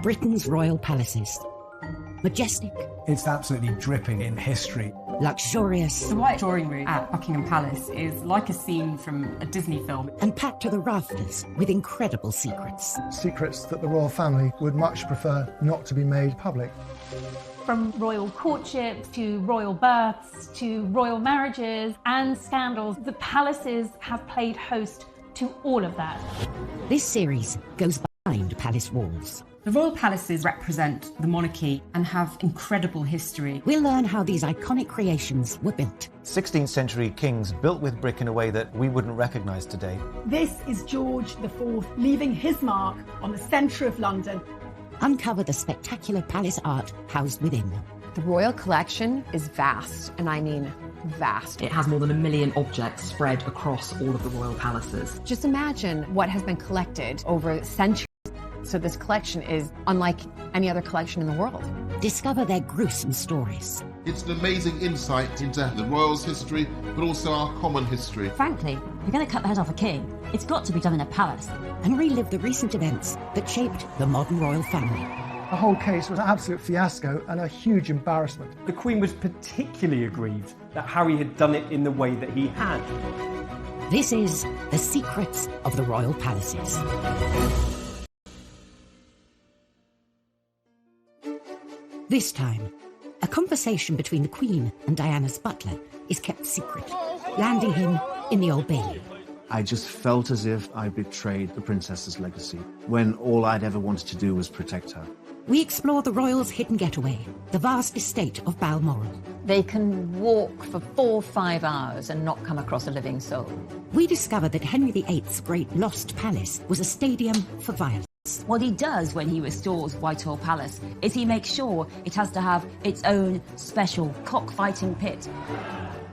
Britain's royal palaces. Majestic, It's absolutely dripping in history. luxurious, The White Drawing Room at Buckingham Palace is like a scene from a Disney film. and packed to the rafters with incredible secrets. Secrets that the royal family would much prefer not to be made public. From royal courtships to royal births to royal marriages and scandals, the palaces have played host to all of that. This series goes behind palace walls. The royal palaces represent the monarchy and have incredible history. We'll learn how these iconic creations were built. 16th century kings built with brick in a way that we wouldn't recognise today. This is George IV leaving his mark on the centre of London. Uncover the spectacular palace art housed within them. The royal collection is vast, and I mean vast. It has more than 1 million objects spread across all of the royal palaces. Just imagine what has been collected over centuries. So this collection is unlike any other collection in the world. Discover their gruesome stories. It's an amazing insight into the royals' history, but also our common history. Frankly, if you're going to cut the head off a king, it's got to be done in a palace. And relive the recent events that shaped the modern royal family. The whole case was an absolute fiasco and a huge embarrassment. The Queen was particularly aggrieved that Harry had done it in the way that he had. This is The Secrets of the Royal Palaces. This time, a conversation between the Queen and Diana's butler is kept secret, landing him in the Old Bailey. I just felt as if I betrayed the princess's legacy, when all I'd ever wanted to do was protect her. We explore the royals' hidden getaway, the vast estate of Balmoral. They can walk for 4 or 5 hours and not come across a living soul. We discover that Henry VIII's great lost palace was a stadium for violence. What he does when he restores Whitehall Palace is he makes sure it has to have its own special cockfighting pit.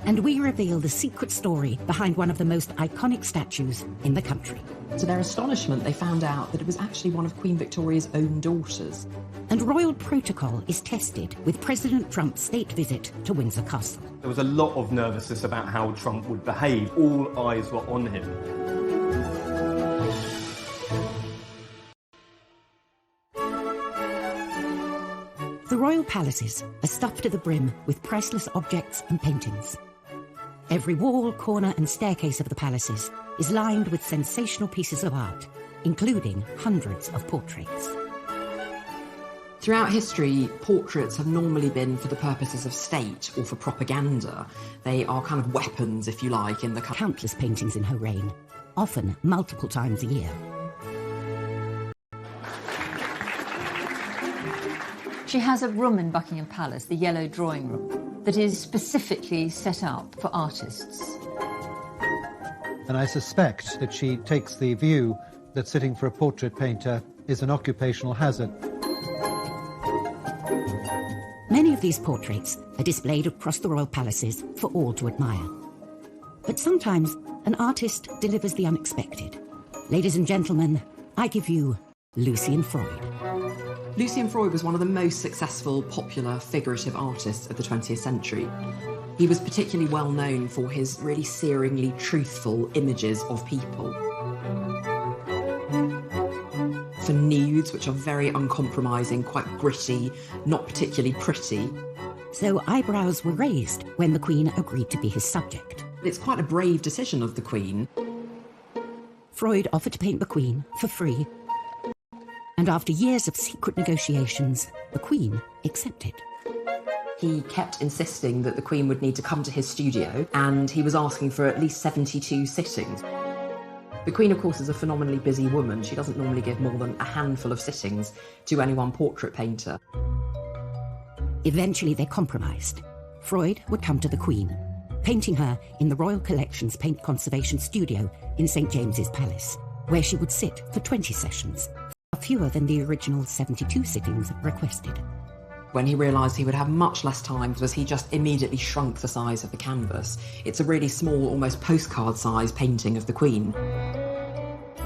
And we reveal the secret story behind one of the most iconic statues in the country. To their astonishment, they found out that it was actually one of Queen Victoria's own daughters. And royal protocol is tested with President Trump's state visit to Windsor Castle. There was a lot of nervousness about how Trump would behave. All eyes were on him. The royal palaces are stuffed to the brim with priceless objects and paintings. Every wall, corner and staircase of the palaces is lined with sensational pieces of art, including hundreds of portraits. Throughout history, portraits have normally been for the purposes of state or for propaganda. They are kind of weapons, if you like, in the country. Countless paintings in her reign, often multiple times a year. She has a room in Buckingham Palace, the Yellow Drawing Room, that is specifically set up for artists. And I suspect that she takes the view that sitting for a portrait painter is an occupational hazard. Many of these portraits are displayed across the royal palaces for all to admire. But sometimes an artist delivers the unexpected. Ladies and gentlemen, I give you Lucian Freud. Lucian Freud was one of the most successful, popular, figurative artists of the 20th century. He was particularly well known for his really searingly truthful images of people. For nudes, which are very uncompromising, quite gritty, not particularly pretty. So eyebrows were raised when the Queen agreed to be his subject. It's quite a brave decision of the Queen. Freud offered to paint the Queen for free. And after years of secret negotiations, the Queen accepted. He kept insisting that the Queen would need to come to his studio, and he was asking for at least 72 sittings. The Queen, of course, is a phenomenally busy woman. She doesn't normally give more than a handful of sittings to any one portrait painter. Eventually they compromised. Freud would come to the Queen, painting her in the Royal Collection's Paint Conservation Studio in St James's Palace, where she would sit for 20 sessions. Fewer than the original 72 sittings requested. When he realised he would have much less time, was he just immediately shrunk the size of the canvas. It's a really small, almost postcard-sized painting of the Queen.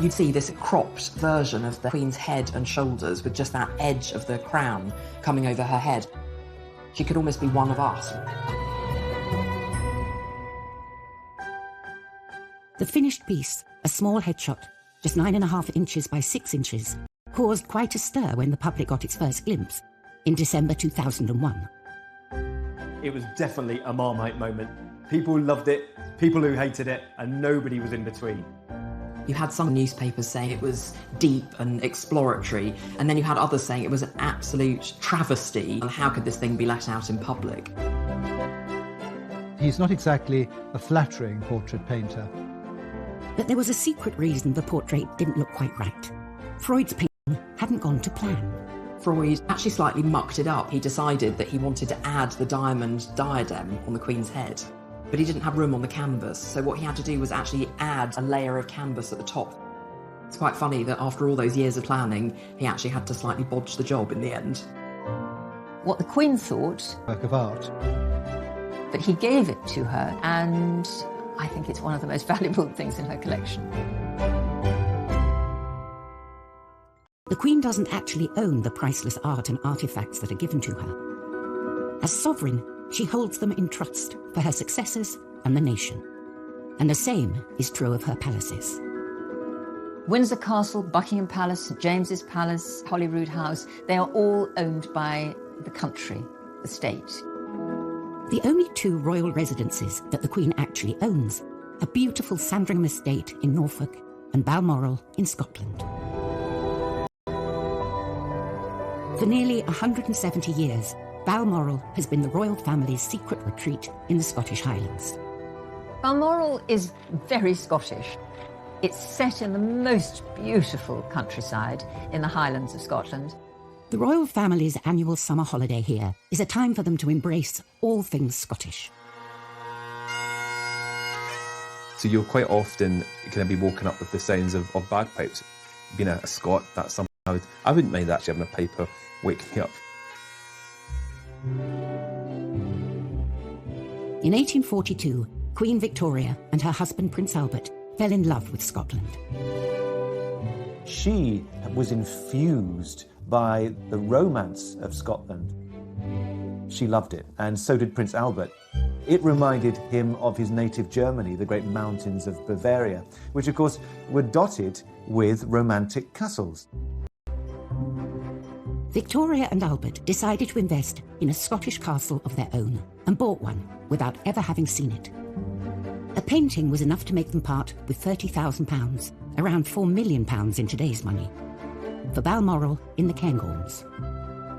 You'd see this cropped version of the Queen's head and shoulders with just that edge of the crown coming over her head. She could almost be one of us. The finished piece, a small headshot, just 9.5 inches by 6 inches, caused quite a stir when the public got its first glimpse in December 2001. It was definitely a Marmite moment. People loved it, people who hated it, and nobody was in between. You had some newspapers saying it was deep and exploratory, and then you had others saying it was an absolute travesty, and how could this thing be let out in public? He's not exactly a flattering portrait painter. But there was a secret reason the portrait didn't look quite right. Freud's painting hadn't gone to plan. Freud actually slightly mucked it up. He decided that he wanted to add the diamond diadem on the Queen's head, but he didn't have room on the canvas, so what he had to do was actually add a layer of canvas at the top. It's quite funny that after all those years of planning, he actually had to slightly bodge the job in the end. What the Queen thought, work of art, but he gave it to her, and I think it's one of the most valuable things in her collection. The Queen doesn't actually own the priceless art and artifacts that are given to her. As sovereign, she holds them in trust for her successors and the nation. And the same is true of her palaces. Windsor Castle, Buckingham Palace, St James's Palace, Holyrood House, they are all owned by the country, the state. The only two royal residences that the Queen actually owns are beautiful Sandringham Estate in Norfolk and Balmoral in Scotland. For nearly 170 years, Balmoral has been the royal family's secret retreat in the Scottish Highlands. Balmoral is very Scottish. It's set in the most beautiful countryside in the Highlands of Scotland. The royal family's annual summer holiday here is a time for them to embrace all things Scottish. So you'll quite often kind of be woken up with the sounds of bagpipes. Being a Scot, that's something I wouldn't mind actually having a piper wake me up. In 1842, Queen Victoria and her husband Prince Albert fell in love with Scotland. She was infused by the romance of Scotland. She loved it, and so did Prince Albert. It reminded him of his native Germany, the great mountains of Bavaria, which of course were dotted with romantic castles. Victoria and Albert decided to invest in a Scottish castle of their own and bought one without ever having seen it. A painting was enough to make them part with £30,000, around £4 million in today's money, for Balmoral in the Cairngorms.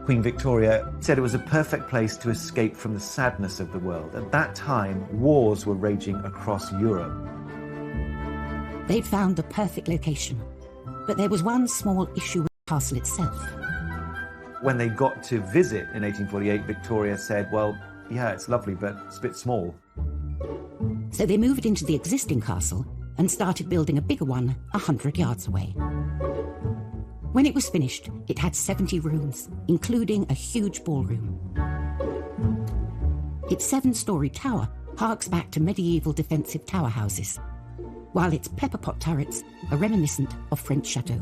Queen Victoria said it was a perfect place to escape from the sadness of the world. At that time, wars were raging across Europe. They'd found the perfect location, but there was one small issue with the castle itself. When they got to visit in 1848, Victoria said, well, yeah, it's lovely, but it's a bit small. So they moved into the existing castle and started building a bigger one 100 yards away. When it was finished, it had 70 rooms, including a huge ballroom. Its 7-storey tower harks back to medieval defensive tower houses, while its pepper-pot turrets are reminiscent of French chateaux.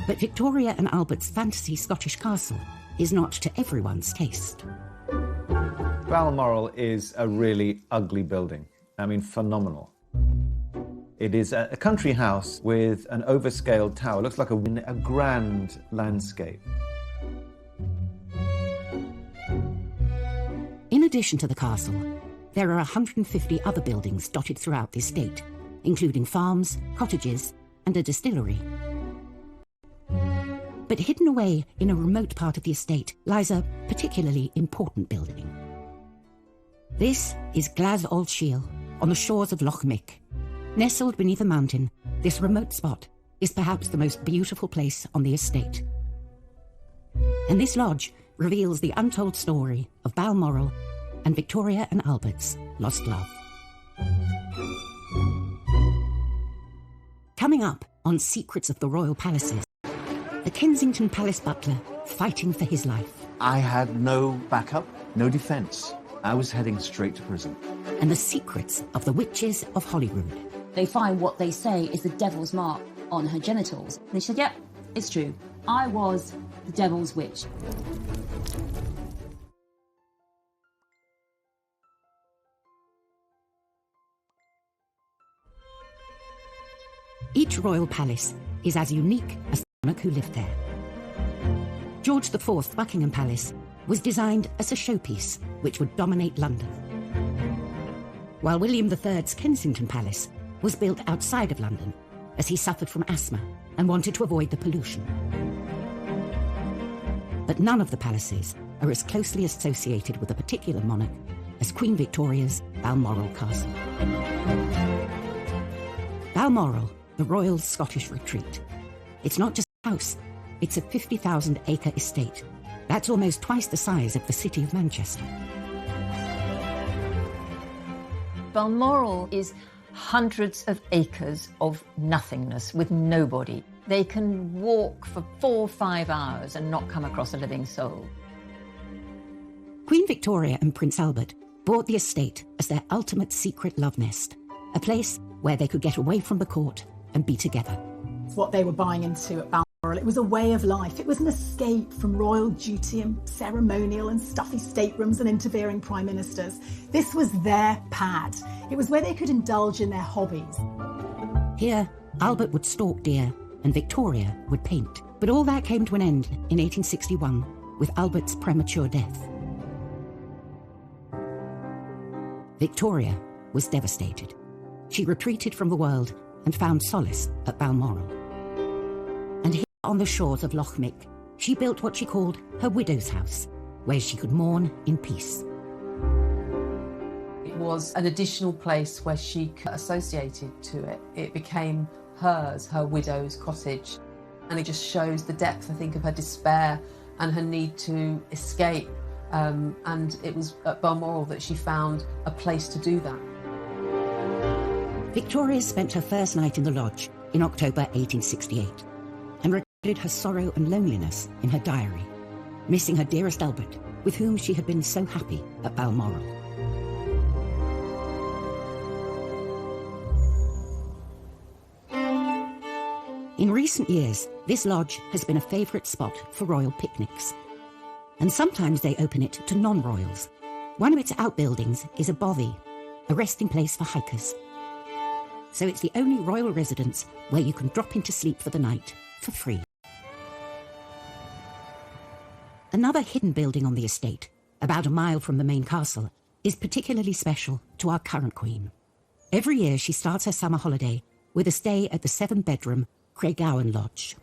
But Victoria and Albert's fantasy Scottish castle is not to everyone's taste. Balmoral is a really ugly building. I mean, phenomenal. It is a country house with an overscaled tower. It looks like a grand landscape. In addition to the castle, there are 150 other buildings dotted throughout the estate, including farms, cottages, and a distillery. But hidden away in a remote part of the estate lies a particularly important building. This is Glas Old Shiel, on the shores of Loch Mick. Nestled beneath a mountain, this remote spot is perhaps the most beautiful place on the estate. And this lodge reveals the untold story of Balmoral and Victoria and Albert's lost love. Coming up on Secrets of the Royal Palaces, the Kensington Palace butler fighting for his life. I had no backup, no defence. I was heading straight to prison. And the secrets of the witches of Holyrood. They find what they say is the devil's mark on her genitals. And she said, yep, it's true. I was the devil's witch. Each royal palace is as unique as the monarch who lived there. George IV's Buckingham Palace was designed as a showpiece which would dominate London, while William III's Kensington Palace was built outside of London as he suffered from asthma and wanted to avoid the pollution. But none of the palaces are as closely associated with a particular monarch as Queen Victoria's Balmoral Castle. Balmoral, the royal Scottish retreat. It's not just a house, it's a 50,000-acre estate. That's almost twice the size of the city of Manchester. Balmoral is hundreds of acres of nothingness with nobody. They can walk for 4 or 5 hours and not come across a living soul. Queen Victoria and Prince Albert bought the estate as their ultimate secret love nest, a place where they could get away from the court and be together. What they were buying into at Balmoral, it was a way of life. It was an escape from royal duty and ceremonial and stuffy staterooms and interfering prime ministers. This was their pad. It was where they could indulge in their hobbies. Here, Albert would stalk deer and Victoria would paint. But all that came to an end in 1861 with Albert's premature death. Victoria was devastated. She retreated from the world and found solace at Balmoral. And here on the shores of Loch Mick, she built what she called her widow's house, where she could mourn in peace. It was an additional place where she associated to it. It became hers, her widow's cottage. And it just shows the depth, I think, of her despair and her need to escape. And it was at Balmoral that she found a place to do that. Victoria spent her first night in the lodge in October 1868 and recorded her sorrow and loneliness in her diary, missing her dearest Albert, with whom she had been so happy at Balmoral. In recent years, this lodge has been a favourite spot for royal picnics, and sometimes they open it to non-royals. One of its outbuildings is a bothy, a resting place for hikers. So it's the only royal residence where you can drop into sleep for the night for free. Another hidden building on the estate, about a mile from the main castle, is particularly special to our current queen. Every year she starts her summer holiday with a stay at the 7-bedroom Craiggowan Lodge.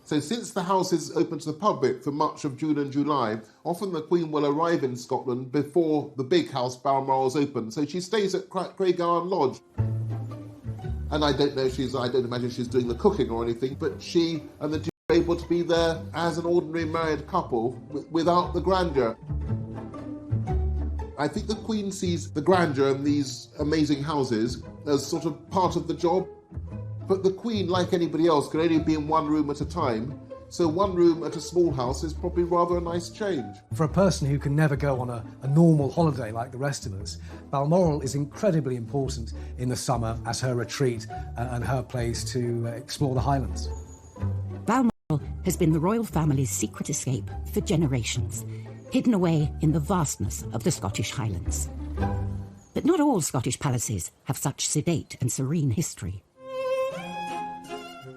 So since the house is open to the public for much of June and July, often the Queen will arrive in Scotland before the big house Balmoral is open. So she stays at Craiggowan Lodge. And I don't imagine she's doing the cooking or anything, but she and the Duke are able to be there as an ordinary married couple without the grandeur. I think the Queen sees the grandeur in these amazing houses as sort of part of the job. But the Queen, like anybody else, can only be in one room at a time. So one room at a small house is probably rather a nice change. For a person who can never go on a normal holiday like the rest of us, Balmoral is incredibly important in the summer as her retreat and her place to explore the Highlands. Balmoral has been the royal family's secret escape for generations, hidden away in the vastness of the Scottish Highlands. But not all Scottish palaces have such sedate and serene history.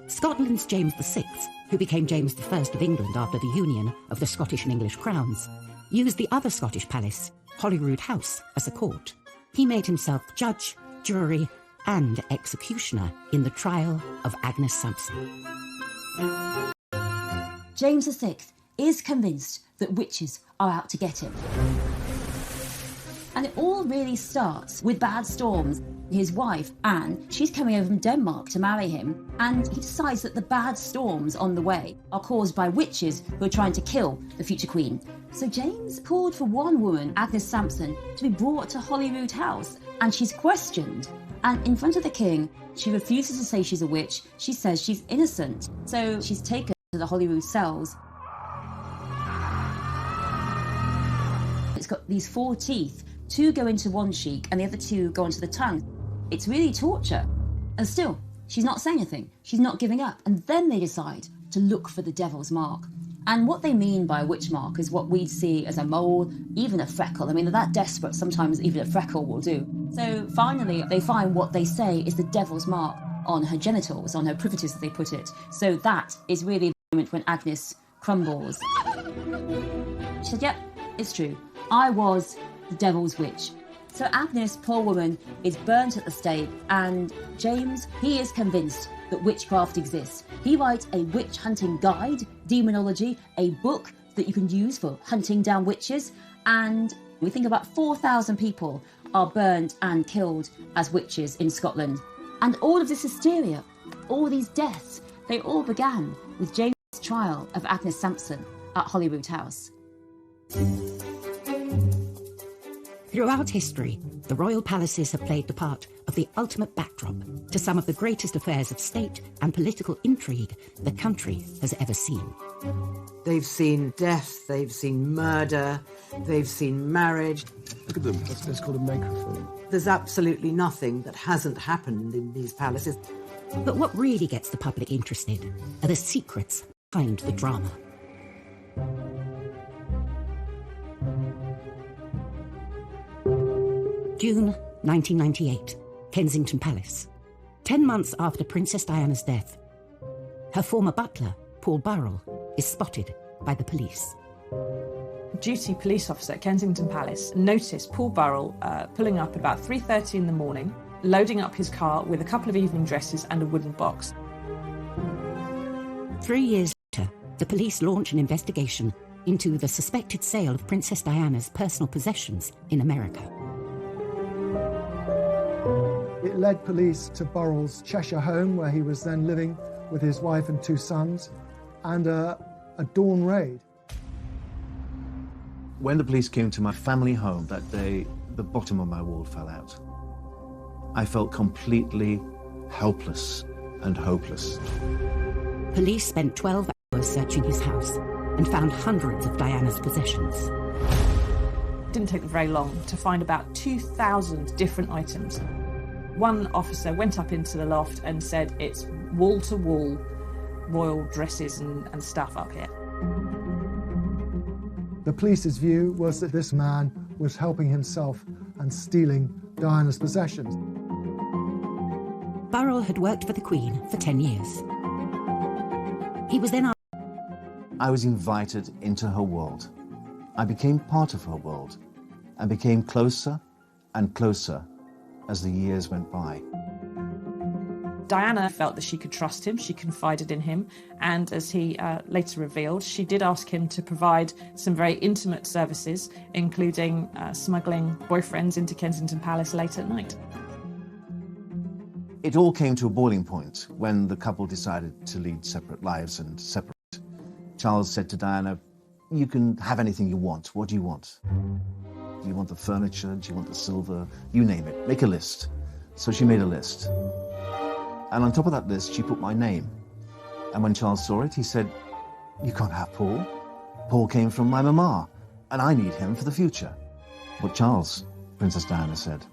Scotland's James VI, who became James I of England after the union of the Scottish and English crowns, used the other Scottish palace, Holyrood House, as a court. He made himself judge, jury, and executioner in the trial of Agnes Sampson. James VI is convinced that witches are out to get him. And it all really starts with bad storms. His wife, Anne, she's coming over from Denmark to marry him, and he decides that the bad storms on the way are caused by witches who are trying to kill the future queen. So James called for one woman, Agnes Sampson, to be brought to Holyrood House, and she's questioned. And in front of the king, she refuses to say she's a witch. She says she's innocent. So she's taken to the Holyrood cells. It's got these 4 teeth. 2 go into one cheek and the other 2 go onto the tongue. It's really torture. And still, she's not saying anything. She's not giving up. And then they decide to look for the devil's mark. And what they mean by a witch mark is what we'd see as a mole, even a freckle. I mean, they're that desperate, sometimes even a freckle will do. So finally, they find what they say is the devil's mark. on her genitals, on her privities, as they put it. So that is really the moment when Agnes crumbles. She said, yep, it's true. I was the devil's witch. So Agnes, poor woman, is burnt at the stake, and James, he is convinced that witchcraft exists. He writes a witch hunting guide, Demonology, a book that you can use for hunting down witches, and we think about 4,000 people are burned and killed as witches in Scotland. And all of this hysteria, all these deaths, they all began with James' trial of Agnes Sampson at Holyrood House. Throughout history, the royal palaces have played the part of the ultimate backdrop to some of the greatest affairs of state and political intrigue the country has ever seen. They've seen death, they've seen murder, they've seen marriage. Look at them, that's called a microphone. There's absolutely nothing that hasn't happened in these palaces. But what really gets the public interested are the secrets behind the drama. June 1998, Kensington Palace. 10 months after Princess Diana's death, her former butler, Paul Burrell, is spotted by the police. Duty police officer at Kensington Palace noticed Paul Burrell pulling up about 3:30 in the morning, loading up his car with a couple of evening dresses and a wooden box. 3 years later, the police launch an investigation into the suspected sale of Princess Diana's personal possessions in America. It led police to Burrell's Cheshire home, where he was then living with his wife and 2 sons, and a dawn raid. When the police came to my family home that day, the bottom of my world fell out. I felt completely helpless and hopeless. Police spent 12 hours searching his house and found hundreds of Diana's possessions. It didn't take them very long to find about 2,000 different items. One officer went up into the loft and said, it's wall-to-wall royal dresses and stuff up here. The police's view was that this man was helping himself and stealing Diana's possessions. Burrell had worked for the Queen for 10 years. He was then I was invited into her world. I became part of her world and became closer and closer as the years went by. Diana felt that she could trust him, she confided in him, and as he later revealed, she did ask him to provide some very intimate services, including smuggling boyfriends into Kensington Palace late at night. It all came to a boiling point when the couple decided to lead separate lives and separate. Charles said to Diana, you can have anything you want. What do you want? Do you want the furniture? Do you want the silver? You name it. Make a list. So she made a list. And on top of that list, she put my name. And when Charles saw it, he said, you can't have Paul. Paul came from my mama, and I need him for the future. But Charles, Princess Diana said,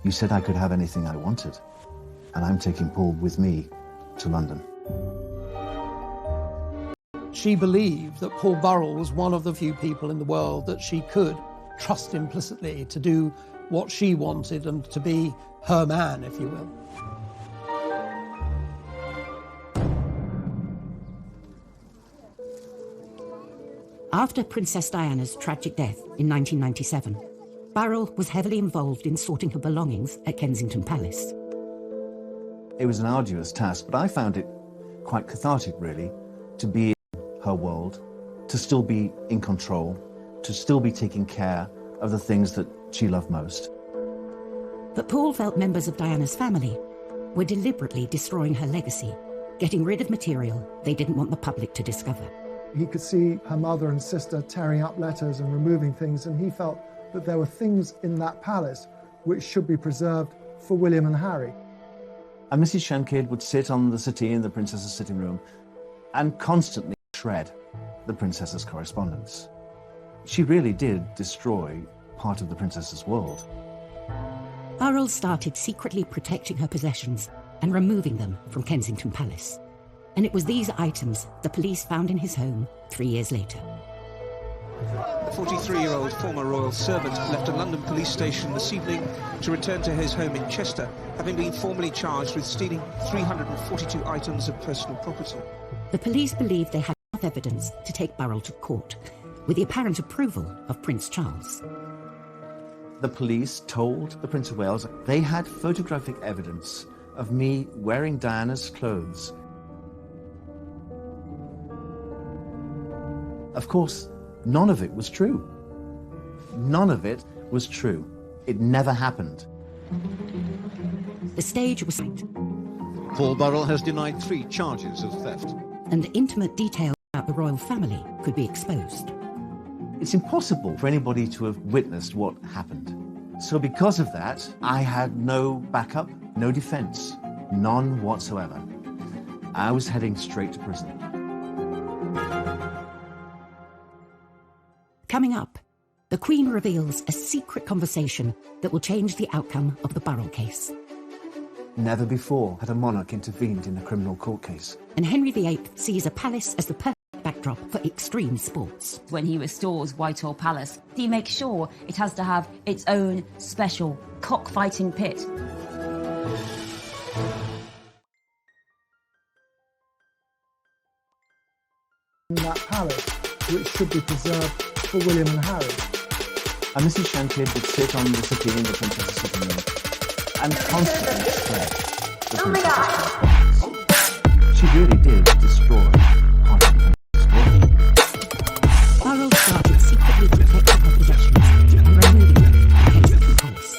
you said I could have anything I wanted. And I'm taking Paul with me to London. She believed that Paul Burrell was one of the few people in the world that she could trust implicitly to do what she wanted and to be her man, if you will. After Princess Diana's tragic death in 1997, Burrell was heavily involved in sorting her belongings at Kensington Palace. It was an arduous task, but I found it quite cathartic, really, to be in her world, to still be in control, to still be taking care of the things that she loved most. But Paul felt members of Diana's family were deliberately destroying her legacy, getting rid of material they didn't want the public to discover. He could see her mother and sister tearing up letters and removing things, and he felt that there were things in that palace which should be preserved for William and Harry. And Mrs. Shankid would sit on the settee in the princess's sitting room and constantly shred the princess's correspondence. She really did destroy part of the princess's world. Burrell started secretly protecting her possessions and removing them from Kensington Palace. And it was these items the police found in his home 3 years later. The 43-year-old former royal servant left a London police station this evening to return to his home in Chester, having been formally charged with stealing 342 items of personal property. The police believed they had enough evidence to take Burrell to court, with the apparent approval of Prince Charles. The police told the Prince of Wales they had photographic evidence of me wearing Diana's clothes. Of course, none of it was true. None of it was true. It never happened. The stage was set, Paul Burrell has denied 3 charges of theft. and intimate details about the royal family could be exposed. It's impossible for anybody to have witnessed what happened. So because of that, I had no backup, no defense, none whatsoever. I was heading straight to prison. Coming up, the Queen reveals a secret conversation that will change the outcome of the Burrell case. Never before had a monarch intervened in a criminal court case. And Henry VIII sees a palace as the perfect backdrop for extreme sports. When he restores Whitehall Palace, he makes sure it has to have its own special cockfighting pit. In that palace, which should be preserved for William and Harry. And Mrs. Shanklin would sit on the settee in the princess's sitting room and constantly spread the princess's clothes. She really did destroy part of the princess's wardrobe. Burrell started secretly protecting her possessions and removing them in Kensington Palace.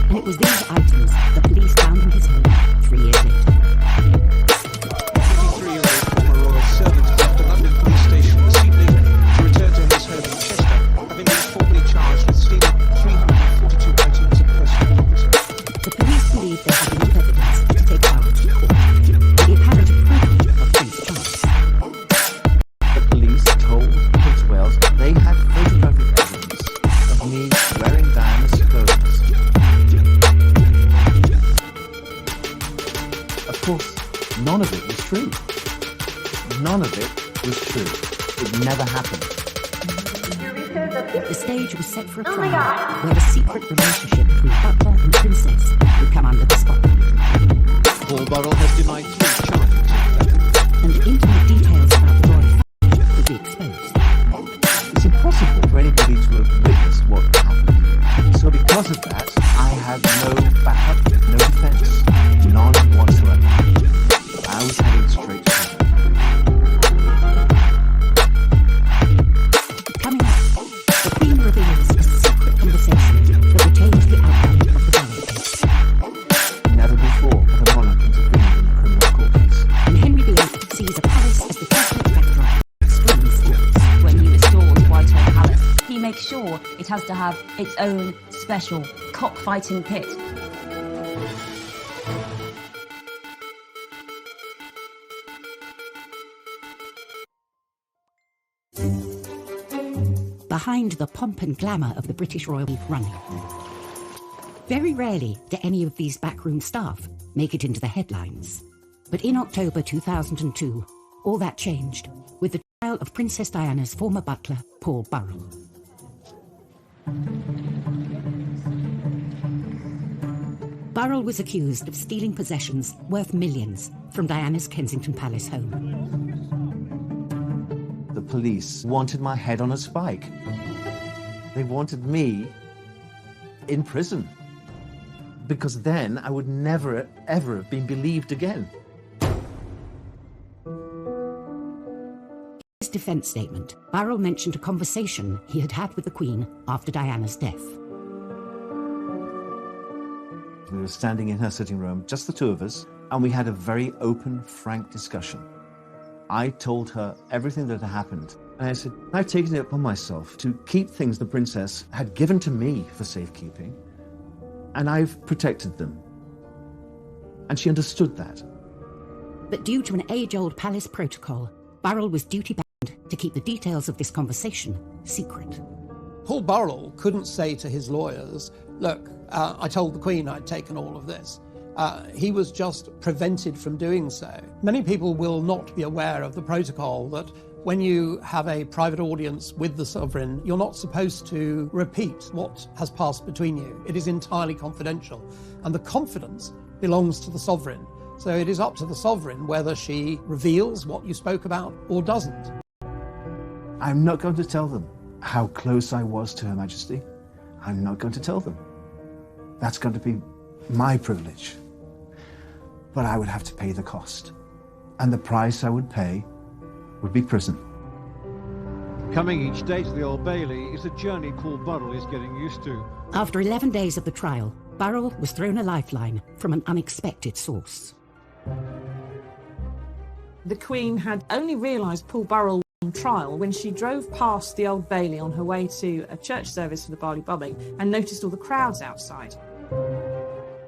And it was these items the police found in his home 3 years later. 53-year-old former royal servant left a London police station this evening to return to his home in Chester, having been formally charged with stealing 342 items of personal property. The police believed they had enough evidence to take Burrell to court, with the apparent approval of Prince Charles. The police told Prince of Wales they had photographic evidence of me wearing Diana's clothes. Of course, none of it was true. None of it was true. It never happened. The stage was set for a trial where the secret relationship between butler and princess would come under the spotlight. Paul Burrell has denied 3 charges of theft. And intimate details about the royal family would be exposed. It's impossible for anybody to have witnessed what happened. So because of that, I had no backup, no defense, none whatsoever. I was heading straight to prison. Coming up, the Queen reveals a secret conversation that will change the outcome of the Burrell case. Never before had a monarch intervened in a criminal court case. And Henry VIII sees a palace as the perfect backdrop for extreme sports. When he restores Whitehall Palace, he makes sure it has to have its own special cockfighting pit. Behind the pomp and glamour of the British royal running. Very rarely do any of these backroom staff make it into the headlines. But in October 2002, all that changed with the trial of Princess Diana's former butler, Paul Burrell. Burrell was accused of stealing possessions worth millions from Diana's Kensington Palace home. The police wanted my head on a spike. They wanted me in prison. Because then I would never, ever have been believed again. In his defence statement, Burrell mentioned a conversation he had had with the Queen after Diana's death. We were standing in her sitting room, just the two of us, and we had a very open, frank discussion. I told her everything that had happened, and I said, I've taken it upon myself to keep things the princess had given to me for safekeeping, and I've protected them. And she understood that. But due to an age-old palace protocol, Burrell was duty-bound to keep the details of this conversation secret. Paul Burrell couldn't say to his lawyers, look, I told the Queen I'd taken all of this. He was just prevented from doing so. Many people will not be aware of the protocol that when you have a private audience with the sovereign, you're not supposed to repeat what has passed between you. It is entirely confidential, and the confidence belongs to the sovereign. So it is up to the sovereign whether she reveals what you spoke about or doesn't. I'm not going to tell them how close I was to Her Majesty. I'm not going to tell them. That's going to be my privilege. But I would have to pay the cost. And the price I would pay would be prison. Coming each day to the Old Bailey is a journey Paul Burrell is getting used to. After 11 days of the trial, Burrell was thrown a lifeline from an unexpected source. The Queen had only realised Paul Burrell was on trial when she drove past the Old Bailey on her way to a church service for the Barley Bubbling and noticed all the crowds outside.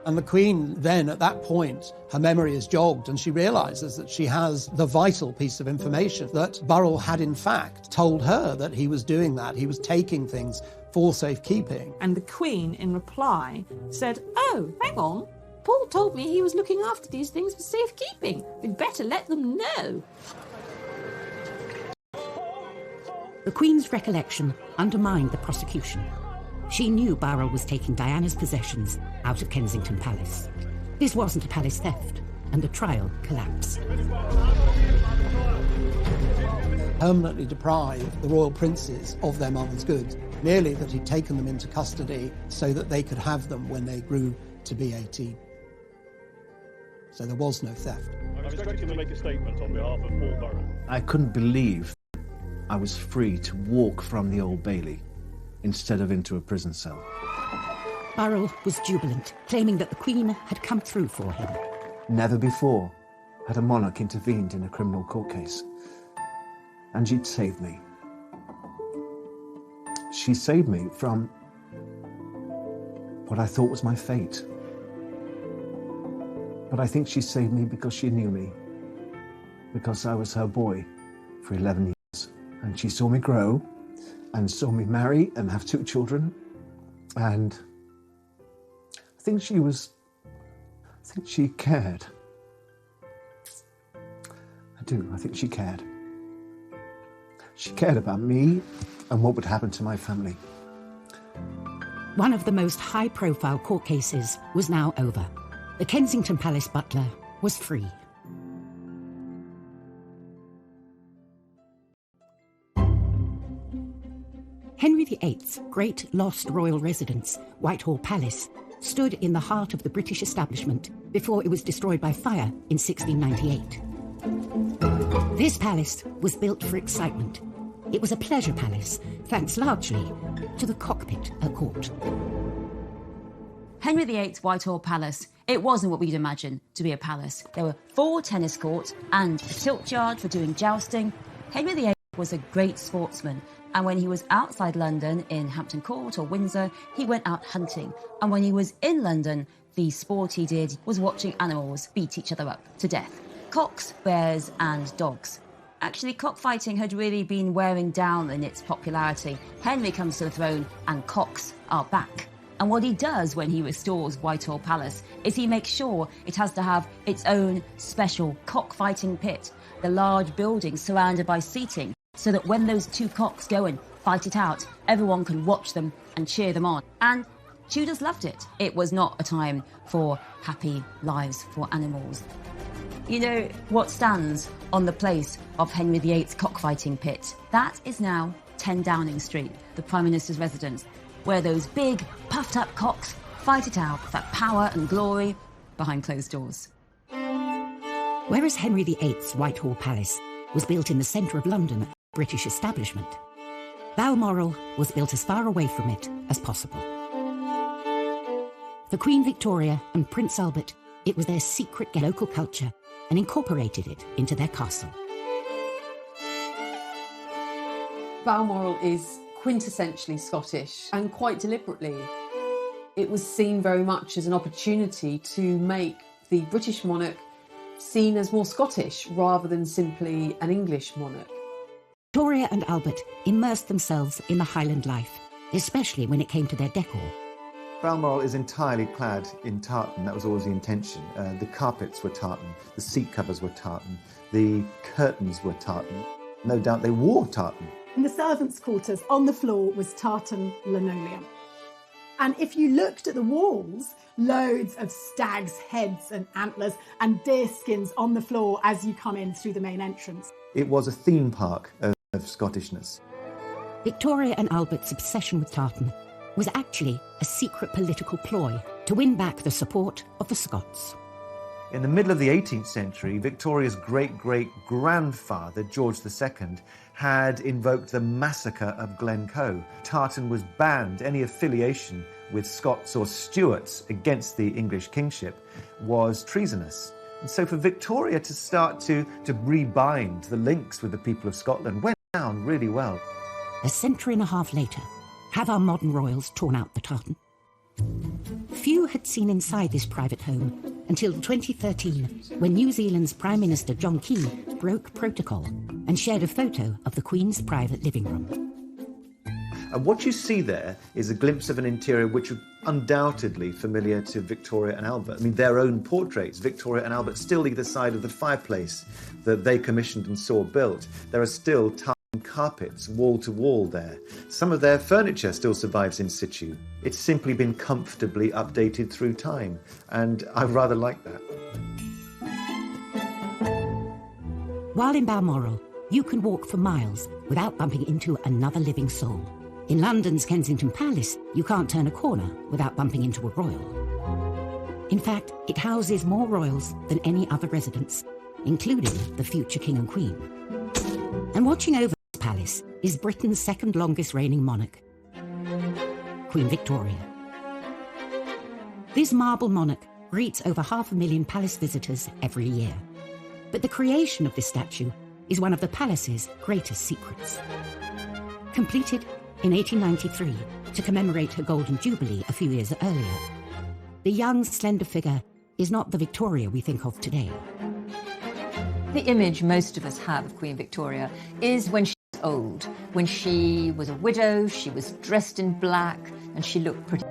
And the Queen then, at that point, her memory is jogged and she realises that she has the vital piece of information that Burrell had in fact told her that he was doing that. He was taking things for safekeeping. And the Queen, in reply, said, "Oh, hang on. Paul told me he was looking after these things for safekeeping. We'd better let them know." The Queen's recollection undermined the prosecution. She knew Burrell was taking Diana's possessions out of Kensington Palace. This wasn't a palace theft, and the trial collapsed. Permanently deprived the royal princes of their mother's goods, merely that he'd taken them into custody so that they could have them when they grew to be 18. So there was no theft. I'm expecting to make a statement on behalf of Paul Burrell. I couldn't believe I was free to walk from the Old Bailey instead of into a prison cell. Burrell was jubilant, claiming that the Queen had come through for him. Never before had a monarch intervened in a criminal court case. And she'd saved me. She saved me from what I thought was my fate. But I think she saved me because she knew me, because I was her boy for 11 years. And she saw me grow, and saw me marry and have 2 children. And I think she cared. I do, I think she cared. She cared about me and what would happen to my family. One of the most high-profile court cases was now over. The Kensington Palace butler was free. Henry VIII's great lost royal residence, Whitehall Palace, stood in the heart of the British establishment before it was destroyed by fire in 1698. This palace was built for excitement. It was a pleasure palace, thanks largely to the cockpit at court. Henry VIII's Whitehall Palace, it wasn't what we'd imagine to be a palace. There were 4 tennis courts and a tilt yard for doing jousting. Henry VIII was a great sportsman, and when he was outside London in Hampton Court or Windsor, he went out hunting. And when he was in London, the sport he did was watching animals beat each other up to death. Cocks, bears and dogs. Actually, cockfighting had really been wearing down in its popularity. Henry comes to the throne and cocks are back. And what he does when he restores Whitehall Palace is he makes sure it has to have its own special cockfighting pit, the large building surrounded by seating, so that when those 2 cocks go and fight it out, everyone can watch them and cheer them on. And Tudors loved it. It was not a time for happy lives for animals. You know what stands on the place of Henry VIII's cockfighting pit? That is now 10 Downing Street, the Prime Minister's residence, where those big, puffed-up cocks fight it out for power and glory behind closed doors. Whereas Henry VIII's Whitehall Palace was built in the centre of London, British establishment, Balmoral was built as far away from it as possible. For Queen Victoria and Prince Albert, it was their secret local culture and incorporated it into their castle. Balmoral is quintessentially Scottish, and quite deliberately. It was seen very much as an opportunity to make the British monarch seen as more Scottish rather than simply an English monarch. Victoria and Albert immersed themselves in the Highland life, especially when it came to their decor. Balmoral is entirely clad in tartan. That was always the intention. The carpets were tartan, the seat covers were tartan, the curtains were tartan. No doubt they wore tartan. In the servants' quarters, on the floor was tartan linoleum. And if you looked at the walls, loads of stags' heads and antlers and deer skins on the floor as you come in through the main entrance. It was a theme park of Scottishness. Victoria and Albert's obsession with tartan was actually a secret political ploy to win back the support of the Scots. In the middle of the 18th century, Victoria's great-great-grandfather, George II, had invoked the massacre of Glencoe. Tartan was banned. Any affiliation with Scots or Stuarts against the English kingship was treasonous. And so for Victoria to start to rebind the links with the people of Scotland went down really well. A century and a half later, have our modern royals torn out the tartan? Few had seen inside this private home until 2013, when New Zealand's Prime Minister John Key broke protocol and shared a photo of the Queen's private living room. And what you see there is a glimpse of an interior which was undoubtedly familiar to Victoria and Albert. I mean, their own portraits, Victoria and Albert, still either side of the fireplace that they commissioned and saw built. There are still tartan carpets wall to wall there. Some of their furniture still survives in situ. It's simply been comfortably updated through time, and I rather like that. While in Balmoral, you can walk for miles without bumping into another living soul. In London's Kensington Palace, you can't turn a corner without bumping into a royal. In fact, it houses more royals than any other residence, including the future King and Queen. And watching over this palace is Britain's second longest reigning monarch, Queen Victoria. This marble monarch greets over 500,000 palace visitors every year. But the creation of this statue is one of the palace's greatest secrets. Completed in 1893 to commemorate her Golden Jubilee a few years earlier, the young, slender figure is not the Victoria we think of today. The image most of us have of Queen Victoria is when she was old, when she was a widow, she was dressed in black, and she looked pretty.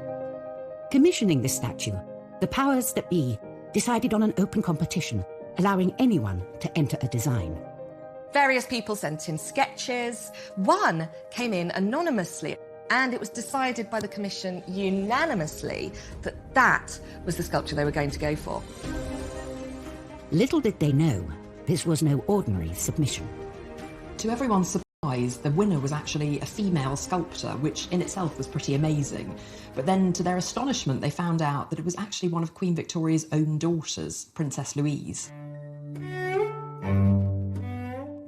Commissioning this statue, the powers that be decided on an open competition, allowing anyone to enter a design. Various people sent in sketches. One came in anonymously, and it was decided by the commission unanimously that that was the sculpture they were going to go for. Little did they know, this was no ordinary submission. To everyone's surprise, the winner was actually a female sculptor, which in itself was pretty amazing. But then, to their astonishment, they found out that it was actually one of Queen Victoria's own daughters, Princess Louise.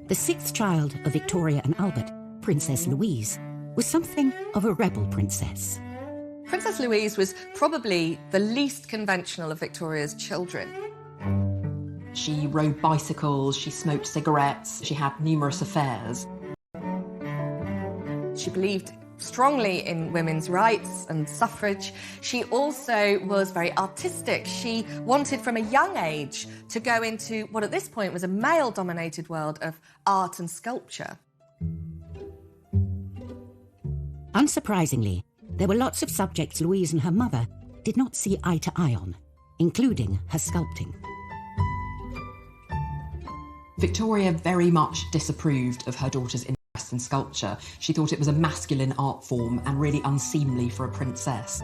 The sixth child of Victoria and Albert, Princess Louise, was something of a rebel princess. Princess Louise was probably the least conventional of Victoria's children. She rode bicycles, she smoked cigarettes, she had numerous affairs. She believed strongly in women's rights and suffrage. She also was very artistic. She wanted from a young age to go into what at this point was a male-dominated world of art and sculpture. Unsurprisingly, there were lots of subjects Louise and her mother did not see eye to eye on, including her sculpting. Victoria very much disapproved of her daughter's interest in sculpture. She thought it was a masculine art form and really unseemly for a princess.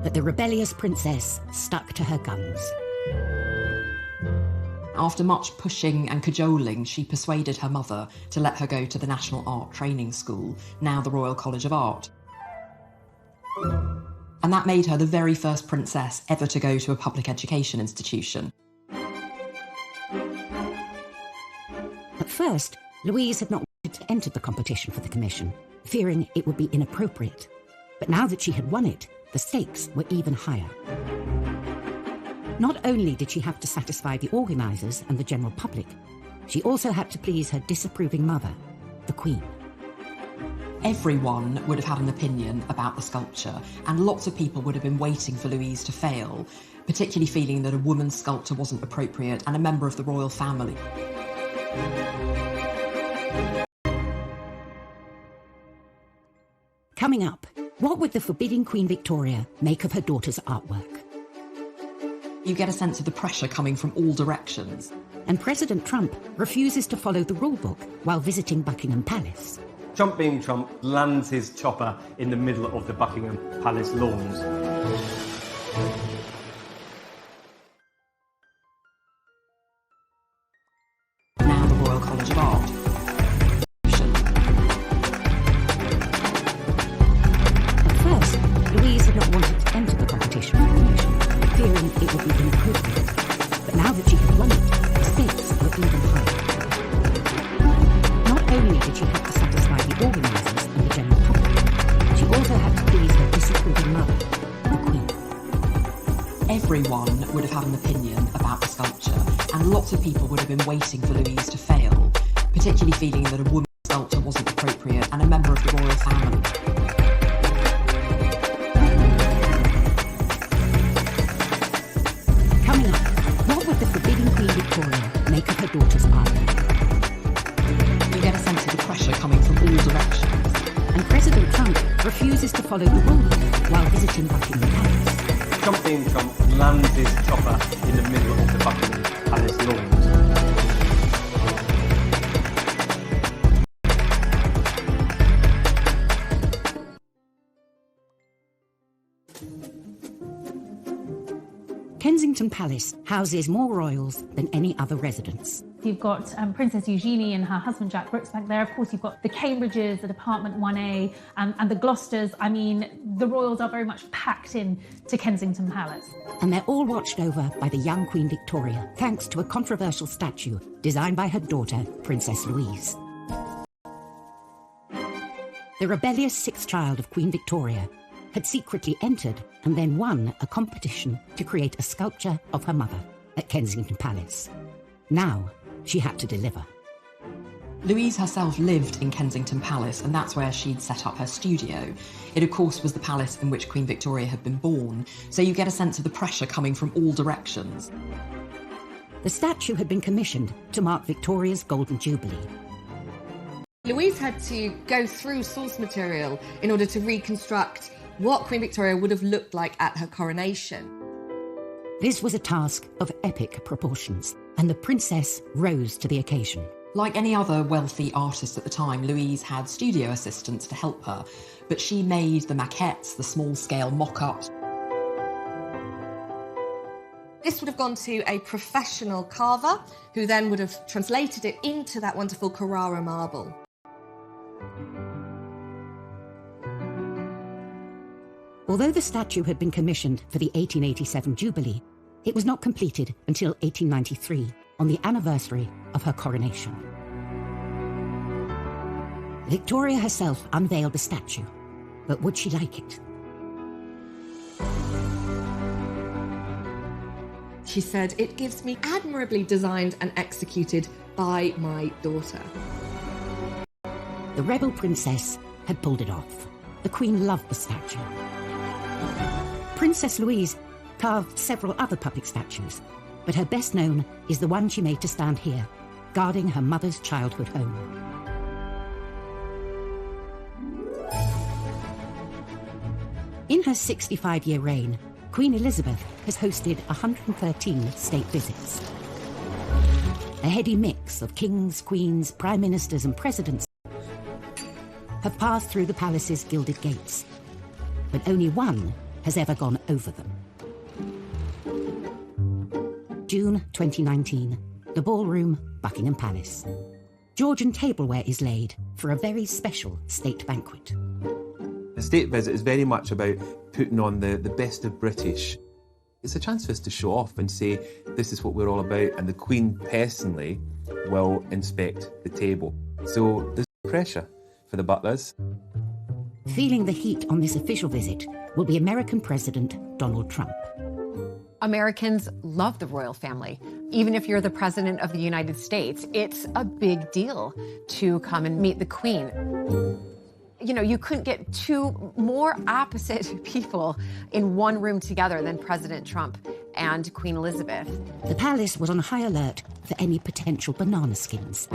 But the rebellious princess stuck to her guns. After much pushing and cajoling, she persuaded her mother to let her go to the National Art Training School, now the Royal College of Art. And that made her the very first princess ever to go to a public education institution. At first, Louise had not wanted to enter the competition for the commission, fearing it would be inappropriate. But now that she had won it, the stakes were even higher. Not only did she have to satisfy the organisers and the general public, she also had to please her disapproving mother, the Queen. Everyone would have had an opinion about the sculpture, and lots of people would have been waiting for Louise to fail, particularly feeling that a woman sculptor wasn't appropriate and a member of the royal family. Coming up, What would the forbidding Queen Victoria make of her daughter's artwork? You get a sense of the pressure coming from all directions. And President Trump refuses to follow the rule book while visiting Buckingham Palace. Trump being Trump lands his chopper in the middle of the Buckingham Palace lawns. Now the Royal College of Art. At first, Louise had not wanted to enter the competition recognition, fearing it would be inappropriate. But now that she had won it, the stakes were even higher. Not only did she have to satisfy the organisers and the general public, she also had to please her disapproving mother, the Queen. Everyone would have had an opinion about the sculpture, and lots of people would have been waiting for Louise to fail, particularly feeling that a woman's sculpture wasn't appropriate and a member of the royal family. Coming up, what would the forbidding Queen Victoria make of her daughter's artwork? You get a sense of the pressure coming from all directions. And President Trump refuses to follow the rule book while visiting Buckingham Palace. Trump being Trump lands his chopper in the middle of the Buckingham Palace lawns. Kensington Palace houses more royals than any other residence. You've got Princess Eugenie and her husband Jack Brooks back there. Of course, you've got the Cambridges, the Department 1A, and the Gloucesters. I mean, the royals are very much packed in to Kensington Palace. And they're all watched over by the young Queen Victoria, thanks to a controversial statue designed by her daughter, Princess Louise. The rebellious sixth child of Queen Victoria had secretly entered and then won a competition to create a sculpture of her mother at Kensington Palace. Now, she had to deliver. Louise herself lived in Kensington Palace, and that's where she'd set up her studio. It, of course, was the palace in which Queen Victoria had been born, so you get a sense of the pressure coming from all directions. The statue had been commissioned to mark Victoria's Golden Jubilee. Louise had to go through source material in order to reconstruct what Queen Victoria would have looked like at her coronation. This was a task of epic proportions, and the princess rose to the occasion. Like any other wealthy artist at the time, Louise had studio assistants to help her, but she made the maquettes, the small-scale mock-ups. This would have gone to a professional carver, who then would have translated it into that wonderful Carrara marble. Although the statue had been commissioned for the 1887 Jubilee, it was not completed until 1893, on the anniversary of her coronation. Victoria herself unveiled the statue, but would she like it? She said, "It gives me admirably designed and executed by my daughter." The rebel princess had pulled it off. The Queen loved the statue. Princess Louise carved several other public statues, but her best known is the one she made to stand here, guarding her mother's childhood home. In her 65-year reign, Queen Elizabeth has hosted 113 state visits. A heady mix of kings, queens, prime ministers and presidents have passed through the palace's gilded gates, but only one has ever gone over them. June 2019, the ballroom, Buckingham Palace. Georgian tableware is laid for a very special state banquet. The state visit is very much about putting on the best of British. It's a chance for us to show off and say, this is what we're all about, and the Queen personally will inspect the table. So there's pressure for the butlers. Feeling the heat on this official visit will be American President Donald Trump. Americans love the royal family. Even if you're the President of the United States, it's a big deal to come and meet the Queen. You know, you couldn't get two more opposite people in one room together than President Trump and Queen Elizabeth. The palace was on high alert for any potential banana skins,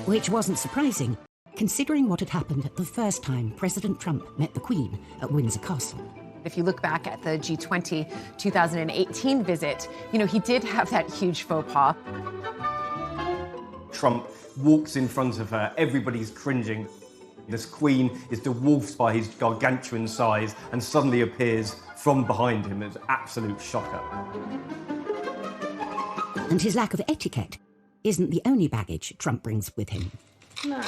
which wasn't surprising, considering what had happened the first time President Trump met the Queen at Windsor Castle. If you look back at the G20 2018 visit, he did have that huge faux pas. Trump walks in front of her, everybody's cringing. This Queen is dwarfed by his gargantuan size and suddenly appears from behind him. It's an absolute shocker. And his lack of etiquette isn't the only baggage Trump brings with him. No,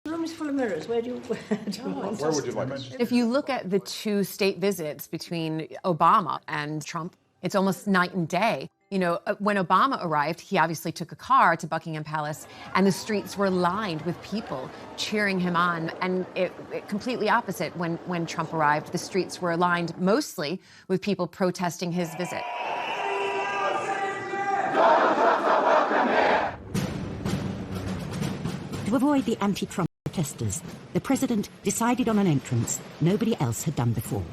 the room is full of mirrors. Where would you want Where would you like us? If you look at the two state visits between Obama and Trump, it's almost night and day. When Obama arrived, he obviously took a car to Buckingham Palace, and the streets were lined with people cheering him on. And it completely opposite when Trump arrived. The streets were lined mostly with people protesting his visit. To avoid the anti-Trump protesters, the president decided on an entrance nobody else had done before.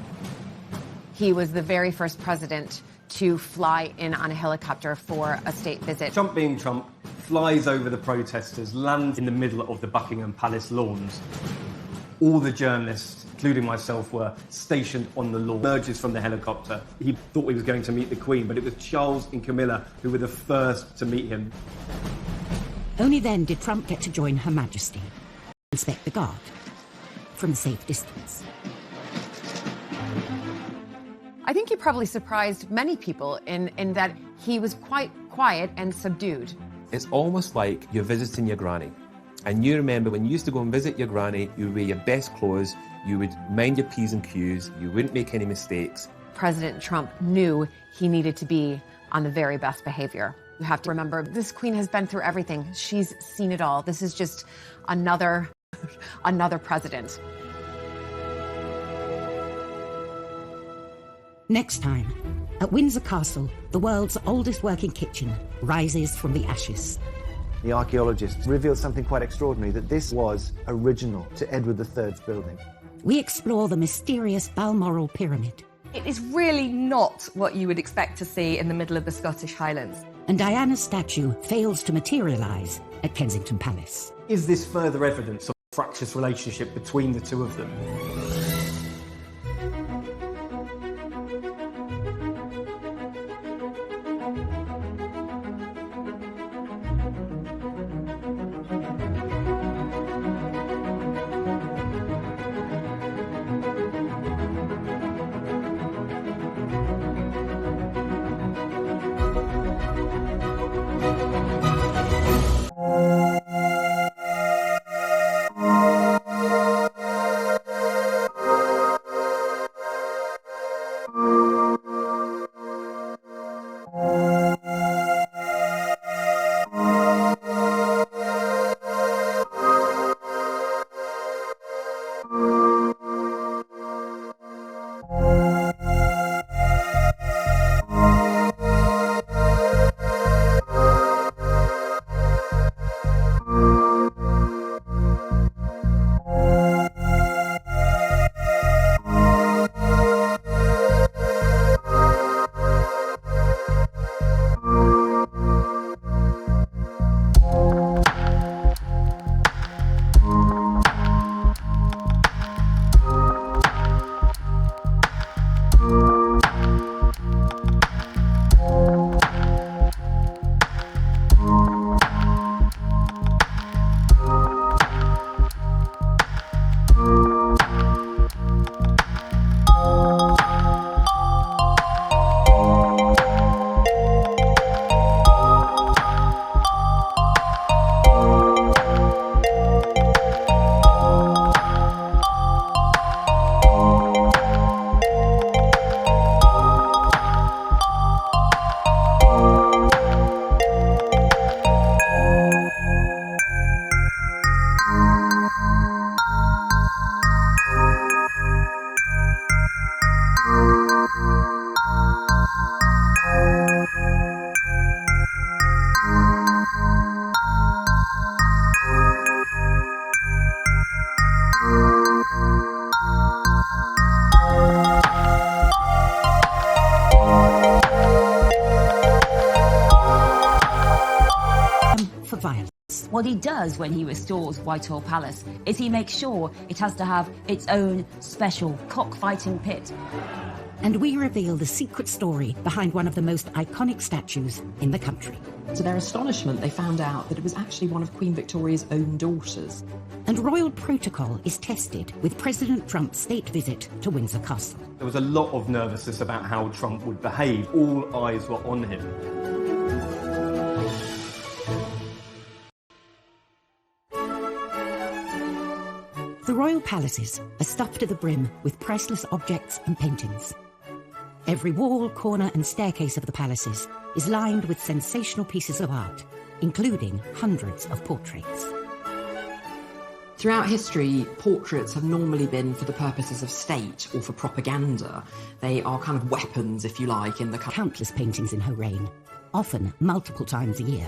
He was the very first president to fly in on a helicopter for a state visit. Trump being Trump, flies over the protesters, lands in the middle of the Buckingham Palace lawns. All the journalists, including myself, were stationed on the lawn. Emerges from the helicopter. He thought he was going to meet the Queen, but it was Charles and Camilla who were the first to meet him. Only then did Trump get to join Her Majesty, inspect the guard, from a safe distance. I think he probably surprised many people in that he was quite quiet and subdued. It's almost like you're visiting your granny. And you remember when you used to go and visit your granny, you would wear your best clothes, you would mind your P's and Q's, you wouldn't make any mistakes. President Trump knew he needed to be on the very best behavior. You have to remember, this Queen has been through everything. She's seen it all. This is just another president. Next time, at Windsor Castle, the world's oldest working kitchen rises from the ashes. The archaeologists revealed something quite extraordinary, that this was original to Edward III's building. We explore the mysterious Balmoral pyramid. It is really not what you would expect to see in the middle of the Scottish Highlands. And Diana's statue fails to materialise at Kensington Palace. Is this further evidence of a fractious relationship between the two of them? What he does when he restores Whitehall Palace is he makes sure it has to have its own special cockfighting pit. And we reveal the secret story behind one of the most iconic statues in the country. To their astonishment, they found out that it was actually one of Queen Victoria's own daughters. And royal protocol is tested with President Trump's state visit to Windsor Castle. There was a lot of nervousness about how Trump would behave. All eyes were on him. The royal palaces are stuffed to the brim with priceless objects and paintings. Every wall, corner and staircase of the palaces is lined with sensational pieces of art, including hundreds of portraits. Throughout history, portraits have normally been for the purposes of state or for propaganda. They are kind of weapons, if you like, in the... Countless paintings in her reign, often multiple times a year.